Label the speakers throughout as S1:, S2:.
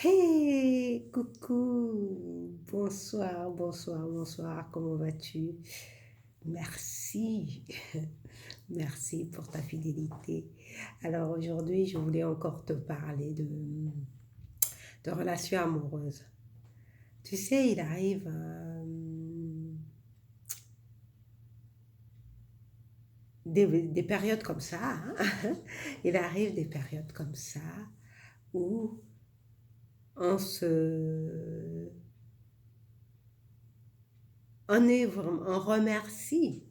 S1: Hey, coucou, bonsoir, bonsoir, bonsoir, comment vas-tu? Merci, merci pour ta fidélité. Alors aujourd'hui, je voulais encore te parler de relations amoureuses. Tu sais, il arrive des périodes comme ça, hein. Il arrive des périodes comme ça où on se on on remercie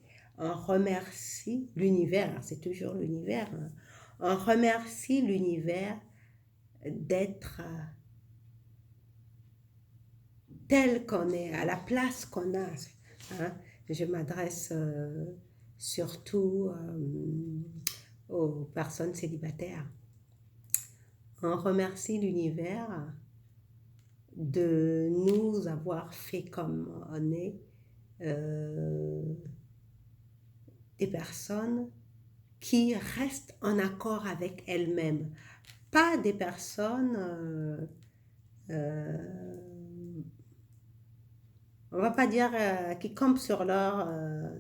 S1: l'univers, c'est toujours l'univers, hein. On remercie l'univers d'être tel qu'on est, à la place qu'on a, hein. Je m'adresse surtout aux personnes célibataires. On remercie l'univers de nous avoir fait comme on est, euh, des personnes qui restent en accord avec elles-mêmes, pas des personnes, euh, on va pas dire qui campent sur leur,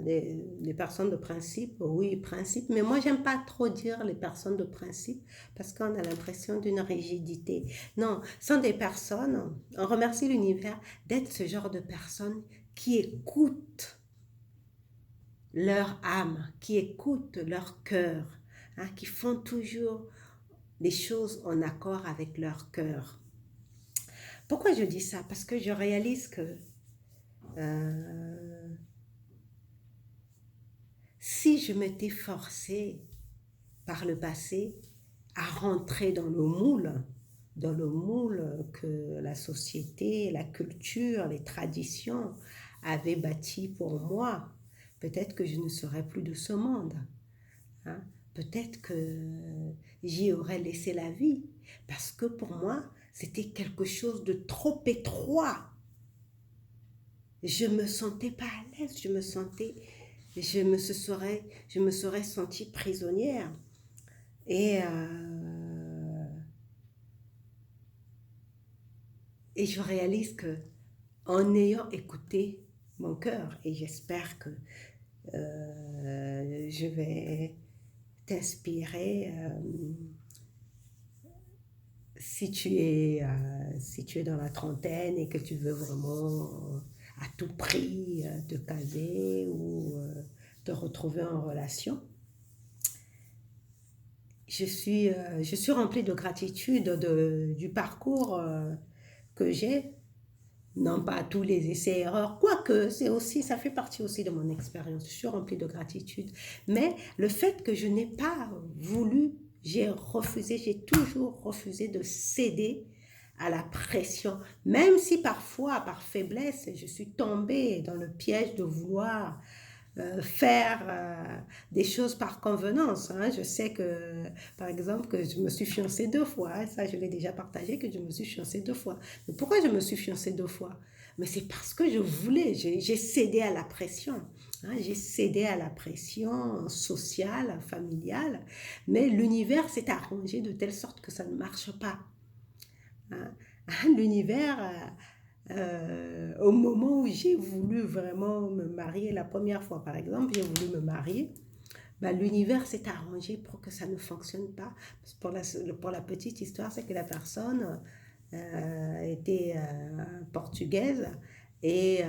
S1: les personnes de principe, oui, principe, mais moi j'aime pas trop dire les personnes de principe parce qu'on a l'impression d'une rigidité. Non, ce sont des personnes, on remercie l'univers d'être ce genre de personnes qui écoutent leur âme, qui écoutent leur cœur, hein, qui font toujours les choses en accord avec leur cœur. Pourquoi je dis ça? Parce que je réalise que euh, si je m'étais forcée par le passé à rentrer dans le moule que la société, la culture, les traditions avaient bâti pour moi, peut-être que je ne serais plus de ce monde, hein. Peut-être que j'y aurais laissé la vie, parce que pour moi, c'était quelque chose de trop étroit. Je me sentais pas à l'aise, je me serais sentie prisonnière. Et, et je réalise que en ayant écouté mon cœur, et j'espère que je vais t'inspirer, si tu es dans la trentaine et que tu veux vraiment à tout prix te caser ou te retrouver en relation, je suis remplie de gratitude du parcours que j'ai, non pas tous les essais-erreurs, quoique c'est aussi, ça fait partie aussi de mon expérience, je suis remplie de gratitude, mais le fait que je n'ai pas voulu, j'ai refusé, j'ai toujours refusé de céder à la pression, même si parfois, par faiblesse, je suis tombée dans le piège de vouloir faire des choses par convenance, hein. Je sais que, par exemple, que je me suis fiancée 2 fois, hein. Ça je l'ai déjà partagé, que je me suis fiancée 2 fois. Mais pourquoi je me suis fiancée 2 fois? Mais c'est parce que je voulais, j'ai cédé à la pression, hein. J'ai cédé à la pression sociale, familiale, mais l'univers s'est arrangé de telle sorte que ça ne marche pas, hein. L'univers au moment où j'ai voulu vraiment me marier, la première fois par exemple, j'ai voulu me marier, bah, l'univers s'est arrangé pour que ça ne fonctionne pas. Pour la petite histoire, c'est que la personne était portugaise et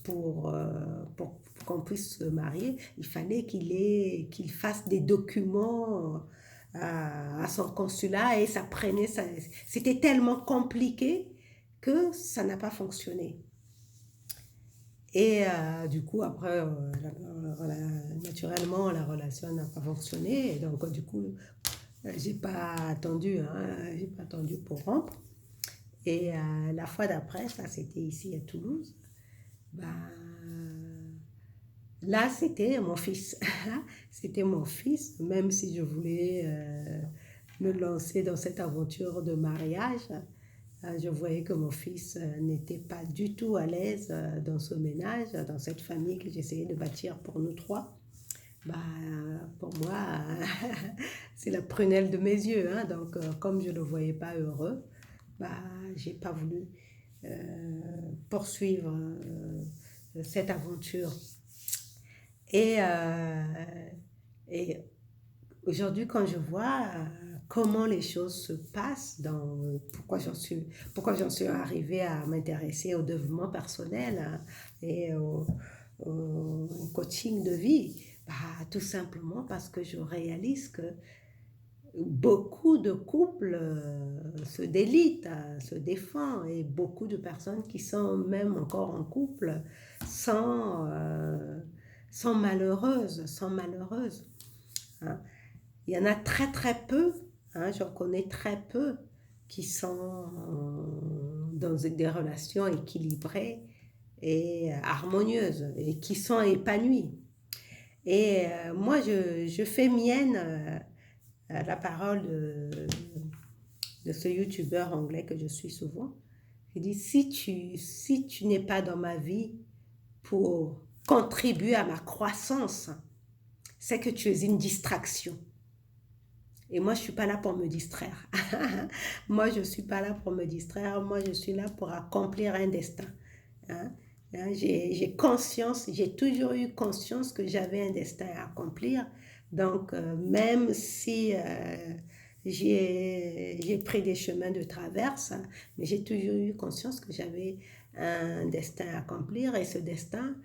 S1: pour qu'on puisse se marier, il fallait qu'il fasse des documents à son consulat et ça prenait, c'était tellement compliqué que ça n'a pas fonctionné. Et du coup, après, naturellement, la relation n'a pas fonctionné. Et donc, du coup, j'ai pas attendu, hein, j'ai pas attendu pour rompre. Et la fois d'après, ça c'était ici à Toulouse, bah, là c'était mon fils. C'était mon fils, même si je voulais me lancer dans cette aventure de mariage. Je voyais que mon fils n'était pas du tout à l'aise dans ce ménage, dans cette famille que j'essayais de bâtir pour nous trois. Bah, pour moi, c'est la prunelle de mes yeux, hein. Donc, comme je ne le voyais pas heureux, bah, j'ai pas voulu poursuivre cette aventure. Et, et aujourd'hui, quand je vois comment les choses se passent, pourquoi j'en suis arrivée à m'intéresser au développement personnel, hein, et au coaching de vie, bah, tout simplement parce que je réalise que beaucoup de couples se délitent, se défendent, et beaucoup de personnes qui sont même encore en couple sont, sont malheureuses, sont malheureuses, hein. Il y en a très très peu, hein, j'en connais très peu qui sont dans des relations équilibrées et harmonieuses et qui sont épanouies. Et moi, je fais mienne la parole de ce youtubeur anglais que je suis souvent. Il dit, si tu n'es pas dans ma vie pour contribuer à ma croissance, c'est que tu es une distraction. Et moi, je ne suis pas là pour me distraire. Moi, je ne suis pas là pour me distraire. Moi, je suis là pour accomplir un destin. Hein? J'ai conscience, j'ai toujours eu conscience que j'avais un destin à accomplir. Donc, même si j'ai pris des chemins de traverse, mais j'ai toujours eu conscience que j'avais un destin à accomplir. Et ce destin,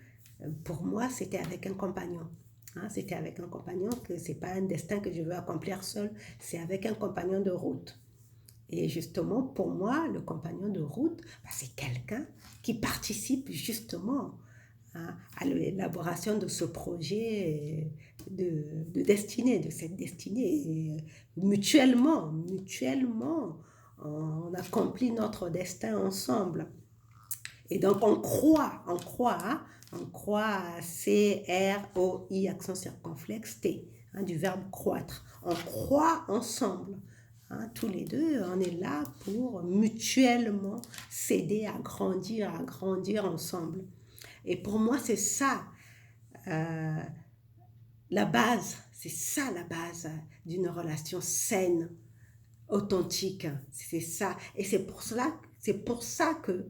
S1: pour moi, c'était avec un compagnon. Hein, c'était avec un compagnon, que ce n'est pas un destin que je veux accomplir seul, c'est avec un compagnon de route. Et justement, pour moi, le compagnon de route, bah, c'est quelqu'un qui participe justement, hein, à l'élaboration de ce projet de destinée, de cette destinée. Et mutuellement, on accomplit notre destin ensemble. Et donc, hein, on croit à C-R-O-I, accent circonflexe, T, hein, du verbe croître. On croit ensemble. Hein, tous les deux, on est là pour mutuellement s'aider à grandir ensemble. Et pour moi, c'est ça la base, c'est ça la base d'une relation saine, authentique. C'est ça. Et c'est pour ça que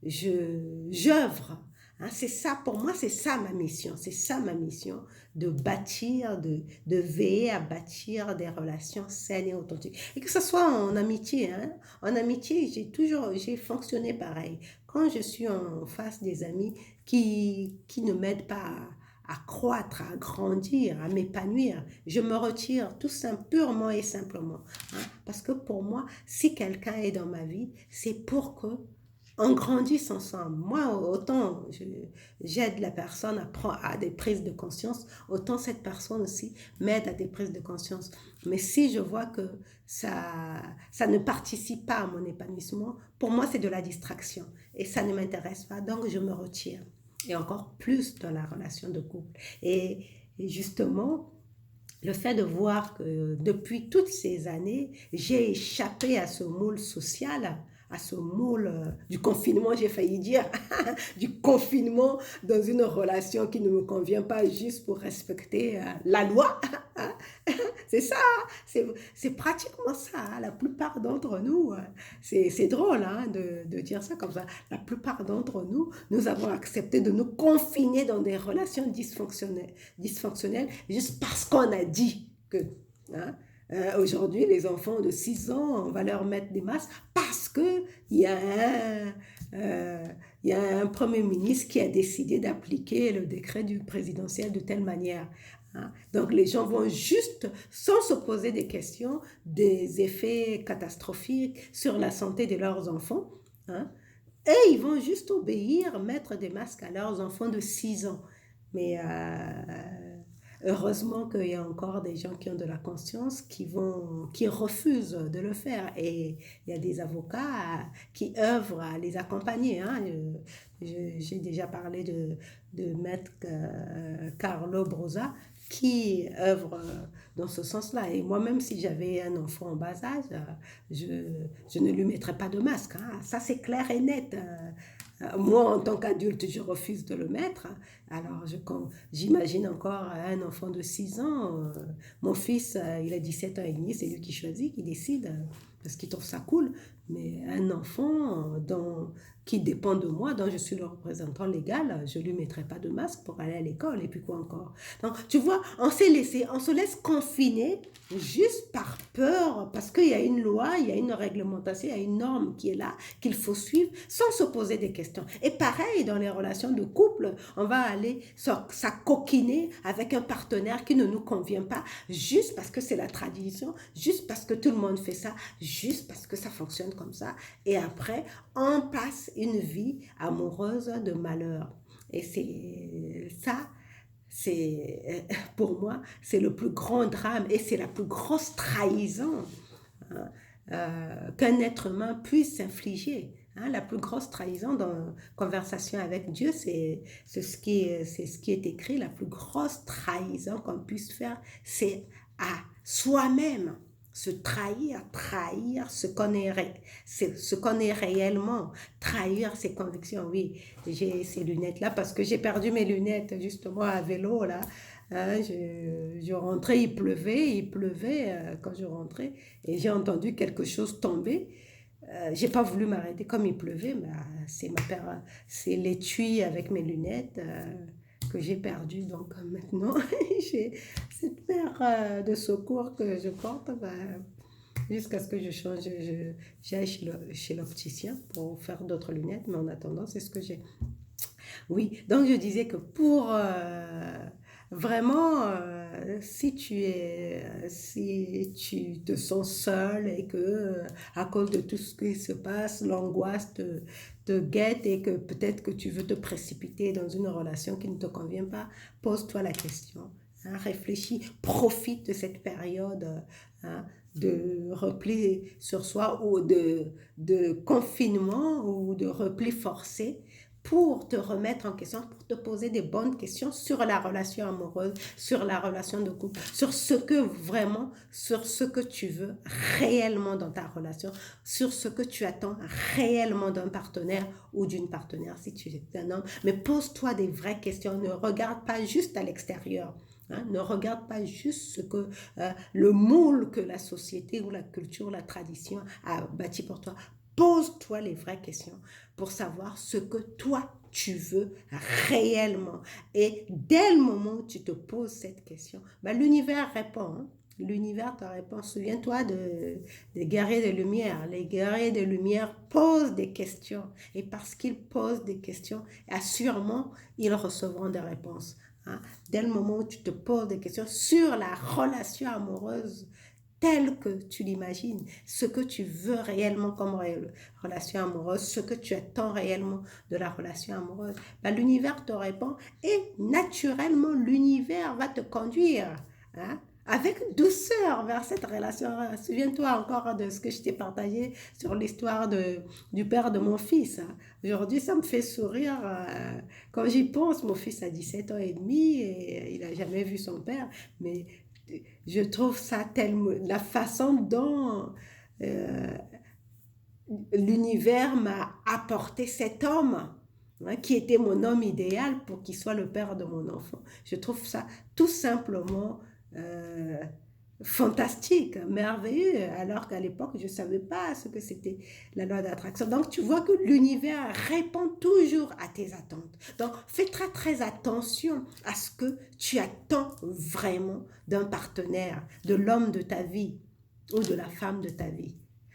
S1: j'œuvre. Hein, c'est ça, pour moi, c'est ça ma mission. C'est ça ma mission, de bâtir, de veiller à bâtir des relations saines et authentiques. Et que ce soit en amitié. Hein. En amitié, j'ai fonctionné pareil. Quand je suis en face des amis qui ne m'aident pas à croître, à grandir, à m'épanouir, je me retire tout simple, purement et simplement. Hein. Parce que pour moi, si quelqu'un est dans ma vie, c'est pour que on grandisse ensemble. Moi, autant j'aide la personne à des prises de conscience, autant cette personne aussi m'aide à des prises de conscience. Mais si je vois que ça ne participe pas à mon épanouissement, pour moi, c'est de la distraction. Et ça ne m'intéresse pas, donc je me retire. Et encore plus dans la relation de couple. Et justement, le fait de voir que depuis toutes ces années, j'ai échappé à ce moule social, à ce moule du confinement, j'ai failli dire, du confinement dans une relation qui ne me convient pas juste pour respecter la loi. C'est ça, c'est pratiquement ça. Hein. La plupart d'entre nous, c'est drôle hein, de dire ça comme ça. La plupart d'entre nous, nous avons accepté de nous confiner dans des relations dysfonctionnelles juste parce qu'on a dit que... Hein, aujourd'hui, les enfants de 6 ans, on va leur mettre des masques parce qu'il y a il y a un Premier ministre qui a décidé d'appliquer le décret du présidentiel de telle manière. Hein. Donc les gens vont juste, sans se poser des questions, des effets catastrophiques sur la santé de leurs enfants. Hein. Et ils vont juste obéir, mettre des masques à leurs enfants de 6 ans. Mais heureusement qu'il y a encore des gens qui ont de la conscience qui refusent de le faire. Et il y a des avocats qui œuvrent à les accompagner. Hein. J'ai déjà parlé de maître Carlo Brosa qui œuvre dans ce sens-là. Et moi-même, si j'avais un enfant en bas âge, je ne lui mettrais pas de masque. Hein. Ça, c'est clair et net. Moi, en tant qu'adulte, je refuse de le mettre. Alors, j'imagine encore un enfant de 6 ans. Mon fils, il a 17 ans et demi, c'est lui qui choisit, qui décide, parce qu'il trouve ça cool. Mais un enfant qui dépend de moi, dont je suis le représentant légal, je ne lui mettrai pas de masque pour aller à l'école. Et puis quoi encore? Donc, tu vois, on se laisse confiner juste par peur, parce qu'il y a une loi, il y a une réglementation, il y a une norme qui est là, qu'il faut suivre, sans se poser des questions. Et pareil, dans les relations de couple, on va aller s'acoquiner avec un partenaire qui ne nous convient pas, juste parce que c'est la tradition, juste parce que tout le monde fait ça, juste parce que ça fonctionne comme ça. Et après, on passe une vie amoureuse de malheur. Et c'est ça, pour moi, c'est le plus grand drame et c'est la plus grosse trahison, hein, qu'un être humain puisse s'infliger. Hein. La plus grosse trahison dans la conversation avec Dieu, c'est ce qui est écrit. La plus grosse trahison qu'on puisse faire, c'est à soi-même se trahir, trahir ce qu'on est réellement, trahir ses convictions. Oui, j'ai ces lunettes-là parce que j'ai perdu mes lunettes justement à vélo, là. Hein, je rentrais, il pleuvait quand je rentrais et j'ai entendu quelque chose tomber. J'ai pas voulu m'arrêter comme il pleuvait, mais c'est l'étui avec mes lunettes que j'ai perdu. Donc maintenant, j'ai cette paire de secours que je porte jusqu'à ce que j'aille chez l'opticien pour faire d'autres lunettes. Mais en attendant, c'est ce que j'ai. Oui, donc je disais que pour vraiment, si tu te sens seul et que à cause de tout ce qui se passe, l'angoisse te guette et que peut-être que tu veux te précipiter dans une relation qui ne te convient pas, pose-toi la question. Hein, réfléchis, profite de cette période hein, de repli sur soi ou de confinement ou de repli forcé pour te remettre en question, pour te poser des bonnes questions sur la relation amoureuse, sur la relation de couple, sur sur ce que tu veux réellement dans ta relation, sur ce que tu attends réellement d'un partenaire ou d'une partenaire si tu es un homme. Mais pose-toi des vraies questions, ne regarde pas juste à l'extérieur. Hein, ne regarde pas juste le moule que la société ou la culture, la tradition a bâti pour toi. Pose-toi les vraies questions pour savoir ce que toi, tu veux réellement. Et dès le moment où tu te poses cette question, ben, l'univers répond. Hein. L'univers te répond. Souviens-toi des guerriers de lumière. Les guerriers de lumière posent des questions. Et parce qu'ils posent des questions, assurément, ils recevront des réponses. Hein. Dès le moment où tu te poses des questions sur la relation amoureuse, tel que tu l'imagines, ce que tu veux réellement comme relation amoureuse, ce que tu attends réellement de la relation amoureuse, ben, l'univers te répond et naturellement l'univers va te conduire hein, avec douceur vers cette relation. Souviens-toi encore de ce que je t'ai partagé sur l'histoire du père de mon fils. Hein. Aujourd'hui, ça me fait sourire. Quand j'y pense, mon fils a 17 ans et demi et il n'a jamais vu son père, mais je trouve ça tellement la façon dont euh, l'univers m'a apporté cet homme hein, qui était mon homme idéal pour qu'il soit le père de mon enfant. Je trouve ça tout simplement euh, fantastique, merveilleux, alors qu'à l'époque, je ne savais pas ce que c'était la loi d'attraction. Donc, tu vois que l'univers répond toujours à tes attentes. Donc, fais très, très attention à ce que tu attends vraiment d'un partenaire, de l'homme de ta vie ou de la femme de ta vie.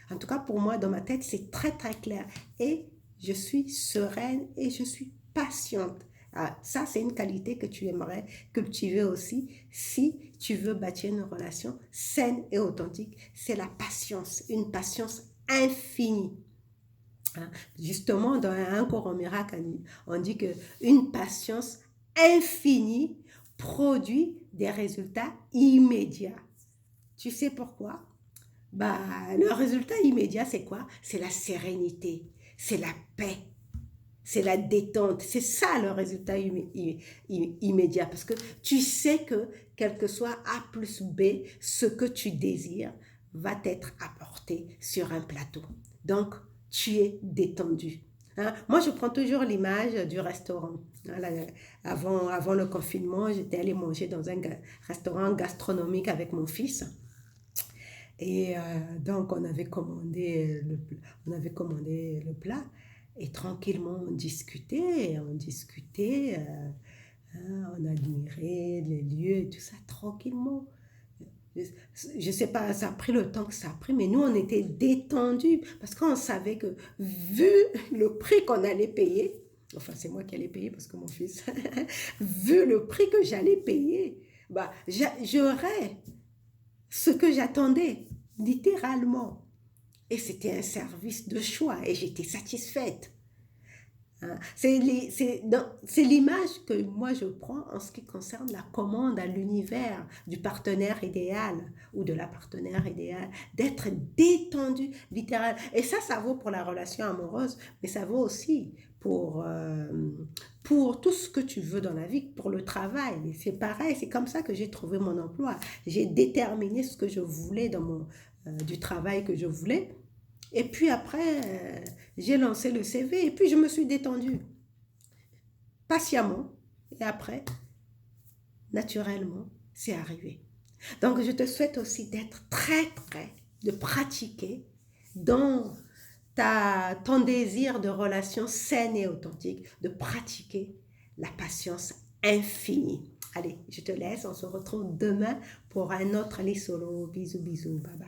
S1: En tout cas, pour moi, dans ma tête, c'est très, très clair. Et je suis sereine et je suis patiente. Ah, ça, c'est une qualité que tu aimerais cultiver aussi si tu veux bâtir une relation saine et authentique. C'est la patience, une patience infinie. Hein? Justement, dans un cours en miracle, on dit qu'une patience infinie produit des résultats immédiats. Tu sais pourquoi? Bah, le résultat immédiat, c'est quoi? C'est la sérénité, c'est la paix, c'est la détente. C'est ça le résultat immédiat. Parce que tu sais que, quel que soit A plus B, ce que tu désires va t'être apporté sur un plateau. Donc, tu es détendu. Hein? Moi, je prends toujours l'image du restaurant. Hein, avant le confinement, j'étais allée manger dans un restaurant gastronomique avec mon fils. Et donc, on avait commandé le plat et tranquillement, on discutait, hein, on admirait les lieux et tout ça, tranquillement. Je sais pas, ça a pris le temps que ça a pris, mais nous, on était détendus parce qu'on savait que vu le prix qu'on allait payer, enfin, c'est moi qui allais payer parce que mon fils, vu le prix que j'allais payer, bah, j'aurais ce que j'attendais, littéralement. Et c'était un service de choix et j'étais satisfaite. Hein. C'est l'image que moi je prends en ce qui concerne la commande à l'univers du partenaire idéal ou de la partenaire idéale, d'être détendu, littéral. Et ça vaut pour la relation amoureuse, mais ça vaut aussi pour tout ce que tu veux dans la vie, pour le travail. C'est pareil, c'est comme ça que j'ai trouvé mon emploi. J'ai déterminé ce que je voulais du travail que je voulais. Et puis après, j'ai lancé le CV et puis je me suis détendue patiemment. Et après, naturellement, c'est arrivé. Donc, je te souhaite aussi d'être très prêt, de pratiquer dans ton désir de relation saine et authentique, de pratiquer la patience infinie. Allez, je te laisse, on se retrouve demain pour un autre Ali Solo. Bisous, bisous, bye bye.